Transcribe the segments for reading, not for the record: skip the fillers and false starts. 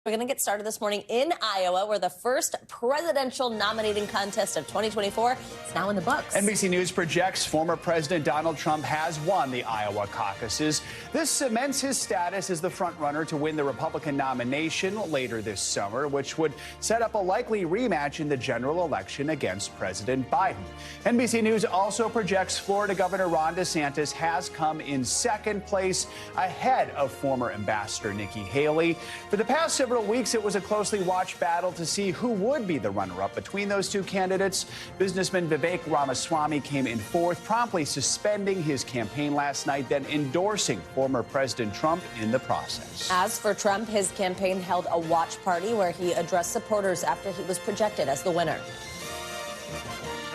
We're going to get started this morning in Iowa, where the first presidential nominating contest of 2024 is now in the books. NBC News projects former President Donald Trump has won the Iowa caucuses. This cements his status as the frontrunner to win the Republican nomination later this summer, which would set up a likely rematch in the general election against President Biden. NBC News also projects Florida Governor Ron DeSantis has come in second place ahead of former Ambassador Nikki Haley. For the past several weeks, it was a closely watched battle to see who would be the runner-up between those two candidates. Businessman Vivek Ramaswamy came in fourth, promptly suspending his campaign last night, then endorsing former President Trump in the process. As for Trump, his campaign held a watch party where he addressed supporters after he was projected as the winner.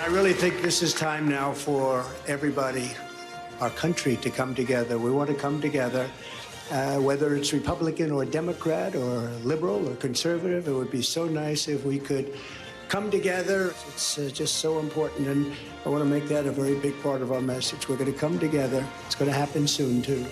I really think this is time now for everybody, our country, to come together. We want to come together. Whether it's Republican or Democrat or liberal or conservative, it would be so nice if we could come together. It's just so important, and I want to make that a very big part of our message. We're going to come together. It's going to happen soon, too.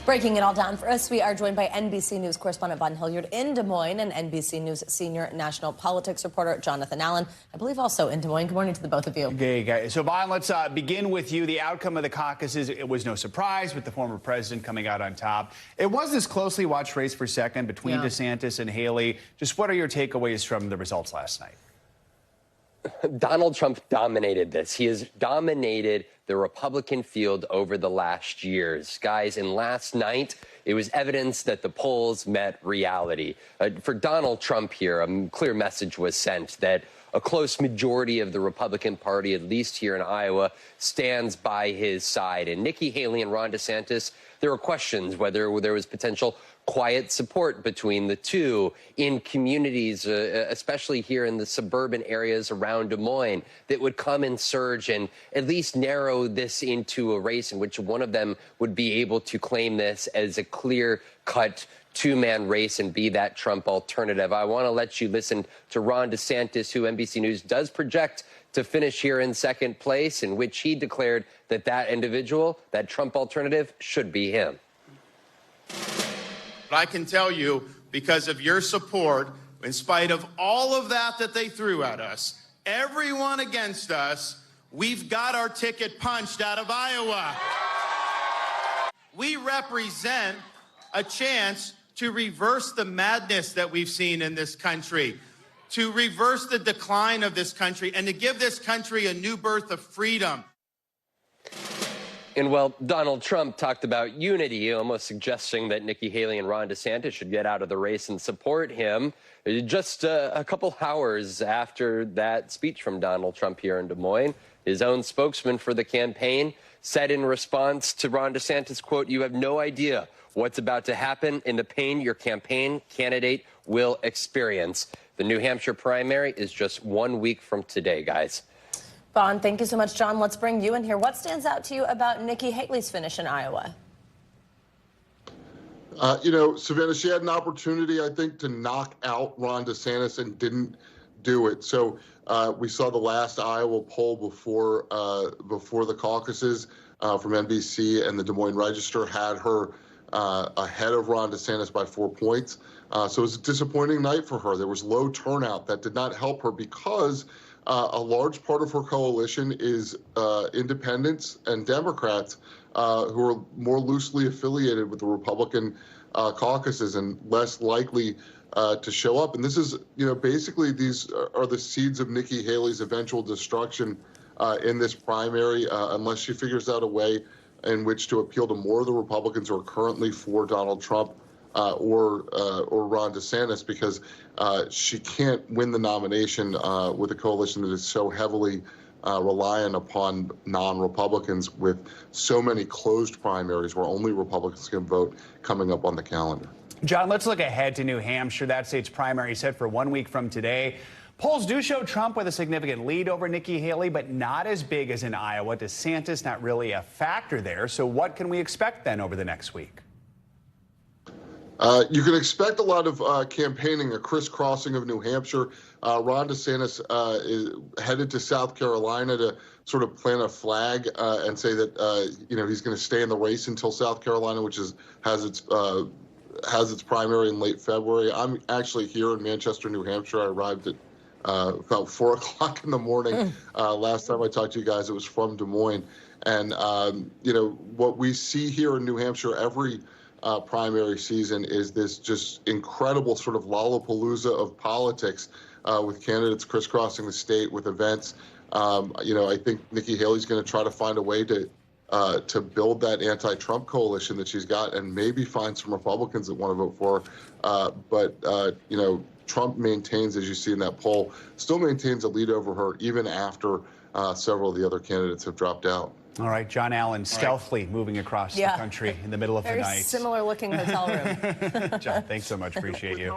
Breaking it all down for us, we are joined by NBC News correspondent Vaughn Hilliard in Des Moines and NBC News senior national politics reporter Jonathan Allen, I believe also in Des Moines. Good morning to the both of you. Okay, guys. So, Vaughn, let's begin with you. The outcome of the caucuses, it was no surprise with the former president coming out on top. It was this closely watched race for second between DeSantis and Haley. Just what are your takeaways from the results last night? Donald Trump dominated this. He has dominated the Republican field over the last years. Guys, and last night, it was evidence that the polls met reality. For Donald Trump here, a clear message was sent that a close majority of the Republican Party, at least here in Iowa, stands by his side. And Nikki Haley and Ron DeSantis, there were questions whether there was potential quiet support between the two in communities, especially here in the suburban areas around Des Moines, that would come and surge and at least narrow this into a race in which one of them would be able to claim this as a clear-cut two-man race and be that Trump alternative. I want to let you listen to Ron DeSantis, who NBC News does project to finish here in second place, in which he declared that that individual, that Trump alternative, should be him. But I can tell you, because of your support, in spite of all of that they threw at us, everyone against us, we've got our ticket punched out of Iowa. We represent a chance to reverse the madness that we've seen in this country, to reverse the decline of this country, and to give this country a new birth of freedom. And, well, Donald Trump talked about unity, almost suggesting that Nikki Haley and Ron DeSantis should get out of the race and support him. Just a couple hours after that speech from Donald Trump here in Des Moines, his own spokesman for the campaign said in response to Ron DeSantis, quote, "You have no idea what's about to happen and the pain your campaign candidate will experience." The New Hampshire primary is just 1 week from today, guys. Vaughn, thank you so much. John, let's bring you in here. What stands out to you about Nikki Haley's finish in Iowa? Savannah, she had an opportunity, I think, to knock out Ron DeSantis and didn't do it. So we saw the last Iowa poll before the caucuses from NBC, and the Des Moines Register had her ahead of Ron DeSantis by 4 points. So it was a disappointing night for her. There was low turnout. That did not help her because a large part of her coalition is independents and Democrats who are more loosely affiliated with the Republican caucuses and less likely to show up. And this is, basically these are the seeds of Nikki Haley's eventual destruction in this primary, unless she figures out a way in which to appeal to more of the Republicans who are currently for Donald Trump or Ron DeSantis, because she can't win the nomination with a coalition that is so heavily reliant upon non-Republicans, with so many closed primaries where only Republicans can vote coming up on the calendar. John, let's look ahead to New Hampshire. That state's primary set for 1 week from today. Polls do show Trump with a significant lead over Nikki Haley, but not as big as in Iowa. DeSantis not really a factor there. So what can we expect then over the next week? You can expect a lot of campaigning, a crisscrossing of New Hampshire. Ron DeSantis is headed to South Carolina to sort of plant a flag and say that he's going to stay in the race until South Carolina, which has its has its primary in late February. I'm actually here in Manchester, New Hampshire. I arrived at about 4 o'clock in the morning. Last time I talked to you guys, it was from Des Moines. And, what we see here in New Hampshire every primary season is this just incredible sort of lollapalooza of politics with candidates crisscrossing the state with events. I think Nikki Haley's going to try to find a way to build that anti-Trump coalition that she's got and maybe find some Republicans that want to vote for her. But Trump maintains, as you see in that poll, still maintains a lead over her even after several of the other candidates have dropped out. All right, John Allen, stealthily moving across the country in the middle of the night. Very similar looking hotel room. John, thanks so much. Appreciate you.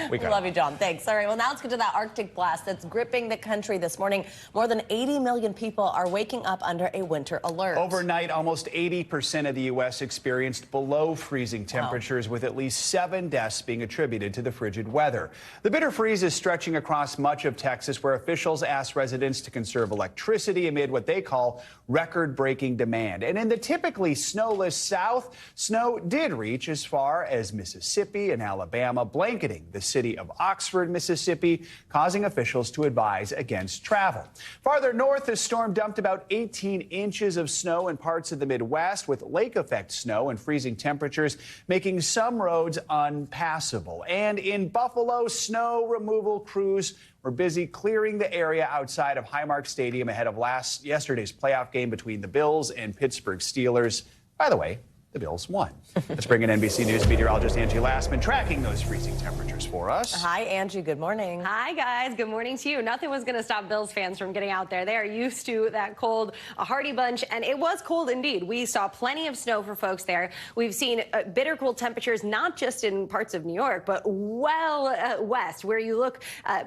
We love you, John. Thanks. All right, well, now let's get to that Arctic blast that's gripping the country this morning. More than 80 million people are waking up under a winter alert. Overnight, almost 80% of the U.S. experienced below freezing temperatures, with at least 7 deaths being attributed to the frigid weather. The bitter freeze is stretching across much of Texas, where officials asked residents to conserve electricity amid what they call record-breaking demand. And in the typically snowless South, snow did reach as far as Mississippi and Alabama, blanketing the city of Oxford, Mississippi, causing officials to advise against travel. Farther north, the storm dumped about 18 inches of snow in parts of the Midwest, with lake-effect snow and freezing temperatures making some roads unpassable. And in Buffalo, snow removal crews were busy clearing the area outside of Highmark Stadium ahead of yesterday's playoff game between the Bills and Pittsburgh Steelers. By the way, the Bills won. Let's bring in NBC News meteorologist Angie Lastman tracking those freezing temperatures for us. Hi, Angie. Good morning. Hi, guys. Good morning to you. Nothing was going to stop Bills fans from getting out there. They are used to that cold, a Hardy bunch, and it was cold indeed. We saw plenty of snow for folks there. We've seen bitter cold temperatures, not just in parts of New York, but well west, where you look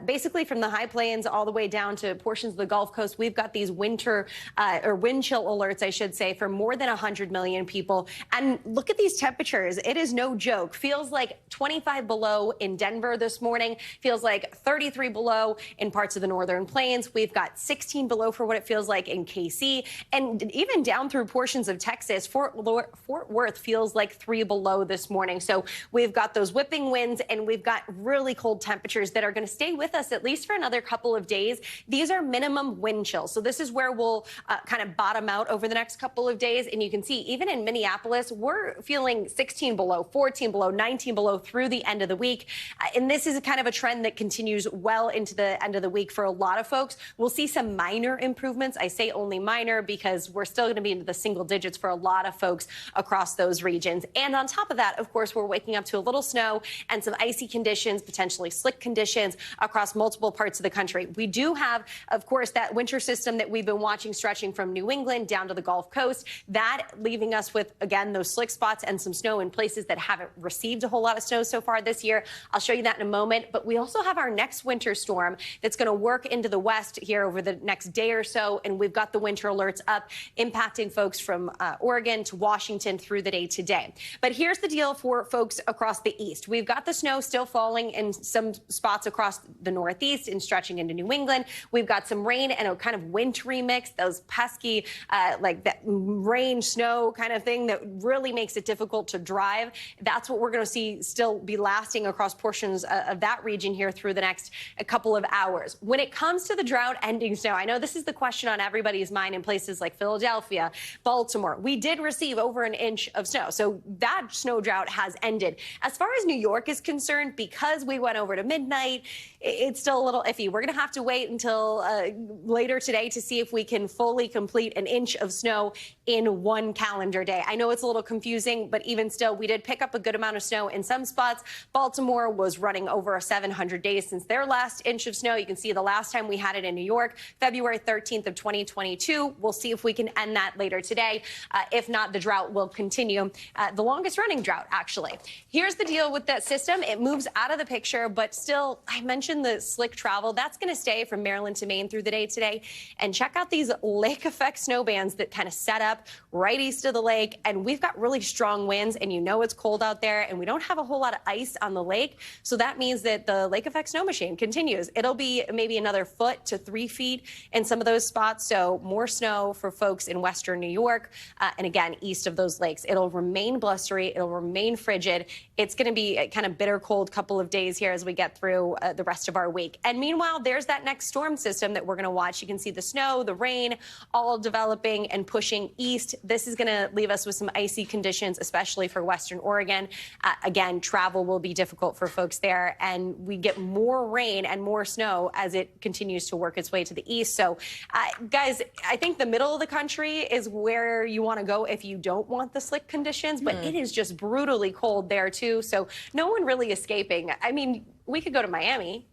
basically from the high plains all the way down to portions of the Gulf Coast. We've got these winter or wind chill alerts, I should say, for more than 100 million people. And look at these temperatures. It is no joke. Feels like 25 below in Denver this morning. Feels like 33 below in parts of the northern plains. We've got 16 below for what it feels like in KC. And even down through portions of Texas, Fort Worth feels like 3 below this morning. So we've got those whipping winds and we've got really cold temperatures that are going to stay with us at least for another couple of days. These are minimum wind chills. So this is where we'll kind of bottom out over the next couple of days. And you can see even in Minneapolis, we're feeling 16 below, 14 below, 19 below through the end of the week. And this is kind of a trend that continues well into the end of the week for a lot of folks. We'll see some minor improvements. I say only minor because we're still going to be into the single digits for a lot of folks across those regions. And on top of that, of course, we're waking up to a little snow and some icy conditions, potentially slick conditions across multiple parts of the country. We do have, of course, that winter system that we've been watching stretching from New England down to the Gulf Coast, that leaving us with, again, those slick spots and some snow in places that haven't received a whole lot of snow so far this year. I'll show you that in a moment. But we also have our next winter storm that's going to work into the west here over the next day or so. And we've got the winter alerts up, impacting folks from Oregon to Washington through the day today. But here's the deal for folks across the east. We've got the snow still falling in some spots across the northeast and stretching into New England. We've got some rain and a kind of wintry mix, those pesky, like that rain, snow kind of thing that really makes it difficult to drive. That's what we're going to see still be lasting across portions of that region here through the next couple of hours. When it comes to the drought ending snow, I know this is the question on everybody's mind in places like Philadelphia, Baltimore. We did receive over an inch of snow, so that snow drought has ended. As far as New York is concerned, because we went over to midnight, it's still a little iffy. We're going to have to wait until later today to see if we can fully complete an inch of snow in one calendar day. I know it's a little confusing, but even still, we did pick up a good amount of snow in some spots. Baltimore was running over 700 days since their last inch of snow. You can see the last time we had it in New York, February 13th of 2022. We'll see if we can end that later today. If not, the drought will continue. The longest running drought, actually. Here's the deal with that system. It moves out of the picture, but still, I mentioned the slick travel. That's going to stay from Maryland to Maine through the day today. And check out these lake effect snow bands that kind of set up right east of the lake. And we've we've got really strong winds, and you know it's cold out there, and we don't have a whole lot of ice on the lake. So that means that the lake effect snow machine continues. It'll be maybe another foot to 3 feet in some of those spots. So more snow for folks in western New York, and again, east of those lakes. It'll remain blustery. It'll remain frigid. It's going to be a kind of bitter cold couple of days here as we get through the rest of our week. And meanwhile, there's that next storm system that we're going to watch. You can see the snow, the rain, all developing and pushing east. This is going to leave us with some icy conditions, especially for western Oregon. Again, travel will be difficult for folks there, and we get more rain and more snow as it continues to work its way to the east. So, guys, I think the middle of the country is where you want to go if you don't want the slick conditions, but it is just brutally cold there, too. So no one really escaping. I mean, we could go to Miami.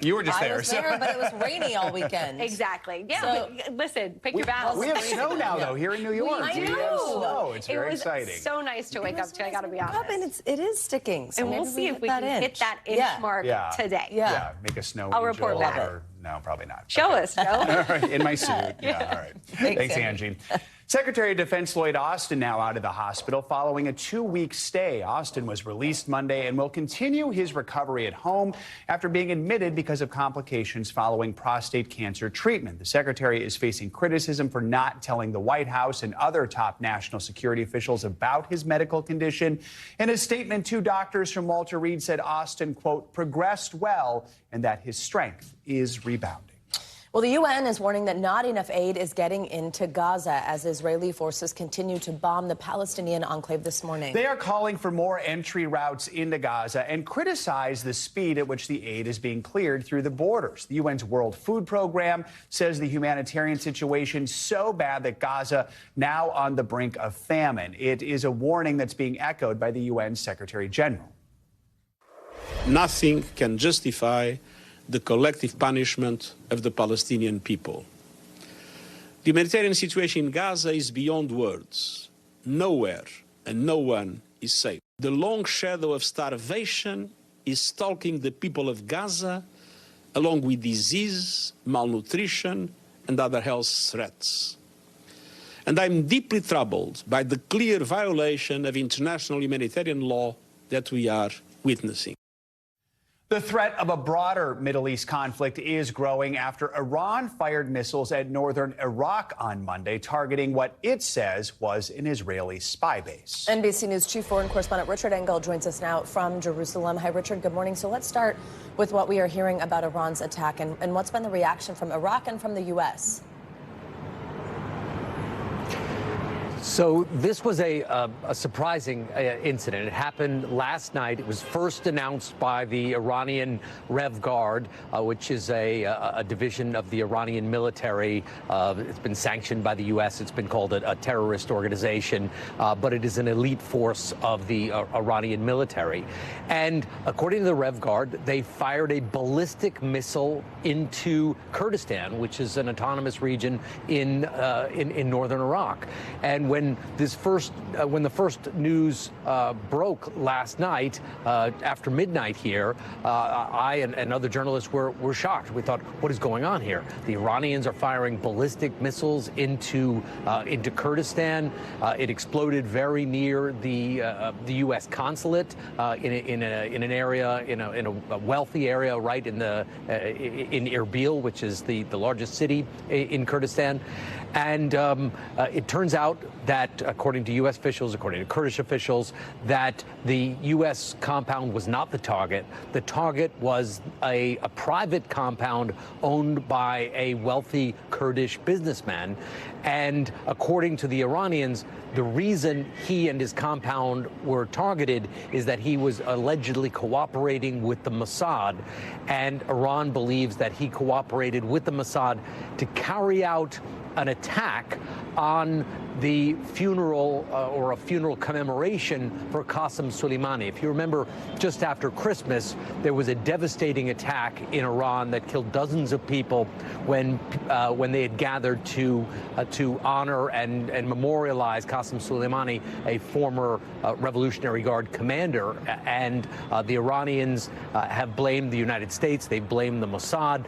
You were just there. I was there, but it was rainy all weekend. Exactly. Yeah, So, but listen, pick your battles. We have snow now, though, here in New York. We do. have snow. It's very it was exciting. So nice to wake up to, I got to be honest. And it is sticking. So and we'll see if we can hit that inch mark today. Yeah, make a snow I'll report back. Or, no, probably not. Show us, Joe. All right, in my suit. Yeah, all right. Thanks, Angie. Secretary of Defense Lloyd Austin now out of the hospital following a 2-week stay. Austin was released Monday and will continue his recovery at home after being admitted because of complications following prostate cancer treatment. The secretary is facing criticism for not telling the White House and other top national security officials about his medical condition. In a statement, 2 doctors from Walter Reed said Austin, quote, progressed well and that his strength is rebounding. Well, the UN is warning that not enough aid is getting into Gaza as Israeli forces continue to bomb the Palestinian enclave this morning. They are calling for more entry routes into Gaza and criticize the speed at which the aid is being cleared through the borders. The UN's World Food Program says the humanitarian situation so bad that Gaza now on the brink of famine. It is a warning that's being echoed by the UN Secretary General. Nothing can justify the collective punishment of the Palestinian people. The humanitarian situation in Gaza is beyond words. Nowhere and no one is safe. The long shadow of starvation is stalking the people of Gaza, along with disease, malnutrition, and other health threats. And I'm deeply troubled by the clear violation of international humanitarian law that we are witnessing. The threat of a broader Middle East conflict is growing after Iran fired missiles at northern Iraq on Monday, targeting what it says was an Israeli spy base. NBC News chief foreign correspondent Richard Engel joins us now from Jerusalem. Hi, Richard. Good morning. So let's start with what we are hearing about Iran's attack and what's been the reaction from Iraq and from the U.S. So this was a surprising incident. It happened last night. It was first announced by the Iranian Rev Guard, which is a division of the Iranian military. It's been sanctioned by the U.S. It's been called a terrorist organization, but it is an elite force of the Iranian military. And according to the Rev Guard, they fired a ballistic missile into Kurdistan, which is an autonomous region in northern Iraq. And when the first news broke last night after midnight here, I and other journalists were shocked. We thought, what is going on here? The Iranians are firing ballistic missiles into Kurdistan. It exploded very near the U.S. consulate in an area in a wealthy area right in Erbil, which is the largest city in Kurdistan. And it turns out that, according to U.S. officials, according to Kurdish officials, that the U.S. compound was not the target. The target was a private compound owned by a wealthy Kurdish businessman. And according to the Iranians, the reason he and his compound were targeted is that he was allegedly cooperating with the Mossad. And Iran believes that he cooperated with the Mossad to carry out an attack on the funeral or a funeral commemoration for Qasem Soleimani. If you remember, just after Christmas, there was a devastating attack in Iran that killed dozens of people when they had gathered to honor and memorialize Qasem Soleimani, a former Revolutionary Guard commander. And the Iranians have blamed the United States. They've blamed the Mossad.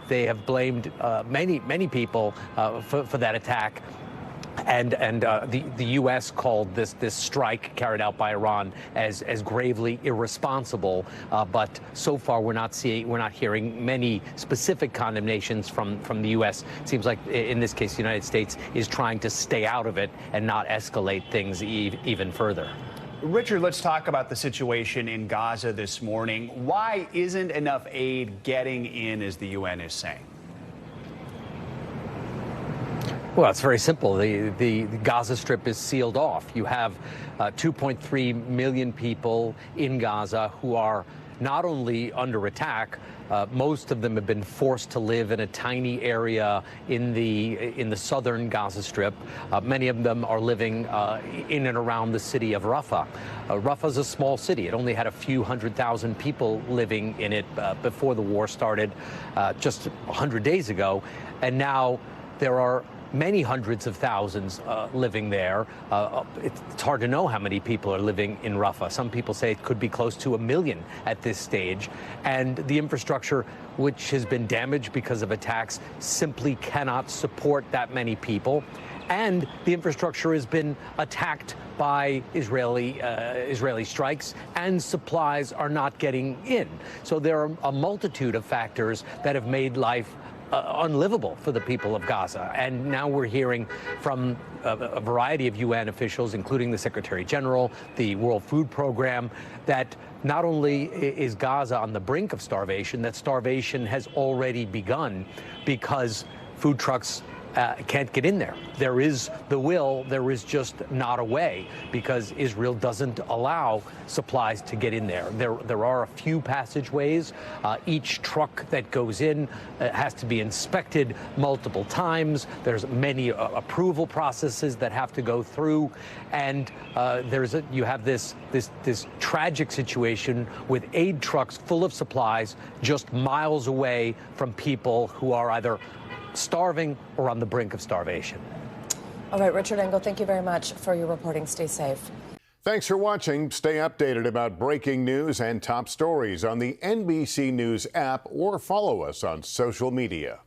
They have blamed many people for that attack. And the U.S. called this strike carried out by Iran as gravely irresponsible. But so far, we're not hearing many specific condemnations from the U.S. It seems like in this case, the United States is trying to stay out of it and not escalate things even further. Richard, let's talk about the situation in Gaza this morning. Why isn't enough aid getting in, as the UN is saying? Well, it's very simple. The Gaza Strip is sealed off. You have 2.3 million people in Gaza who are not only under attack, most of them have been forced to live in a tiny area in the southern Gaza Strip. Many of them are living in and around the city of Rafah. Rafah is a small city. It only had a few 100,000 people living in it before the war started just 100 days ago. And now there are many hundreds of thousands living there. It's hard to know how many people are living in Rafah. Some people say it could be close to 1 million at this stage. And the infrastructure, which has been damaged because of attacks, simply cannot support that many people. And the infrastructure has been attacked by Israeli strikes, and supplies are not getting in. So there are a multitude of factors that have made life unlivable for the people of Gaza. And now we're hearing from a variety of UN officials, including the Secretary General, the World Food Program, that not only is Gaza on the brink of starvation, that starvation has already begun because food trucks can't get in there. There is the will, there is just not a way, because Israel doesn't allow supplies to get in there. There are a few passageways. Each truck that goes in has to be inspected multiple times. There's many approval processes that have to go through, and you have this tragic situation with aid trucks full of supplies just miles away from people who are either starving or on the brink of starvation. All right, Richard Engel, thank you very much for your reporting. Stay safe. Thanks for watching. Stay updated about breaking news and top stories on the NBC News app or follow us on social media.